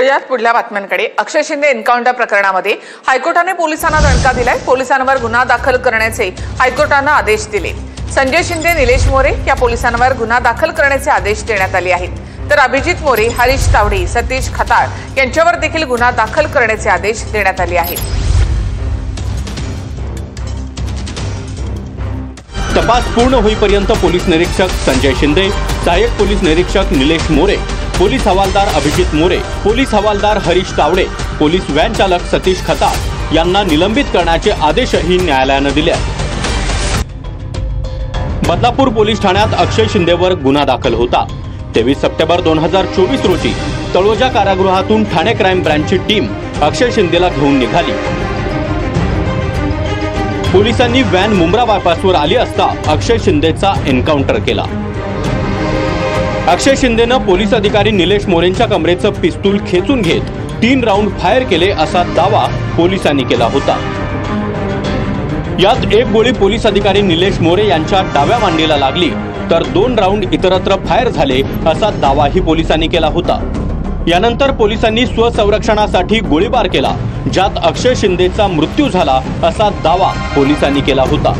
यात पुढल्या बातम्यांकडे। अक्षय शिंदे एन्काउंटर प्रकरणामध्ये हायकोर्टाने पोलिसांना दणका दिलाय। पोलिसांवर गुन्हा दाखल करण्याचे हायकोर्टाने आदेश दिले। संजय शिंदे, निलेश मोरे या पोलिसांवर गुन्हा दाखल करण्याचे आदेश देण्यात आले आहेत। तर अभिजित मोरे, हरीश तावडे, सतीश खताळ यांच्यावर देखील गुन्हा दाखल करण्याचे आदेश देण्यात आले आहेत। तपास पूर्ण होईपर्यंत पोलीस निरीक्षक संजय शिंदे, सहाय्यक पोलीस निरीक्षक निलेश मोरे, पोलीस हवालदार अभिजित मोरे, पोलीस हवालदार हरीश तावडे, पोलीस व्हॅन चालक सतीश खताळ यांना निलंबित करण्याचे आदेशही न्यायालयाने दिले आहेत। बदलापूर पोलीस ठाण्यात अक्षय शिंदेवर गुन्हा दाखल होता। 23 सप्टेंबर 2024 रोजी तळोजा कारागृहातून ठाणे क्राईम ब्रांचची टीम अक्षय शिंदेला घेऊन निघाली। पोलिसांनी व्हॅन मुंब्रा बायपासवर आली असता अक्षय शिंदेचा एन्काउंटर केला। अक्षय शिंदेने पोलीस अधिकारी निलेश मोरेंच्या कमरेचं पिस्तूल खेचून घेत 3 राऊंड फायर केले असा दावा पोलिसांनी केला होता। यात एक गोळी पोलीस अधिकारी निलेश मोरे यांच्या डाव्या मांडीला लागली, तर 2 राऊंड इतरत्र फायर झाले असा दावाही पोलिसांनी केला होता। यानंतर पोलिसांनी स्वसंरक्षणासाठी गोळीबार केला, ज्यात अक्षय शिंदेचा मृत्यू झाला असा दावा पोलिसांनी केला होता।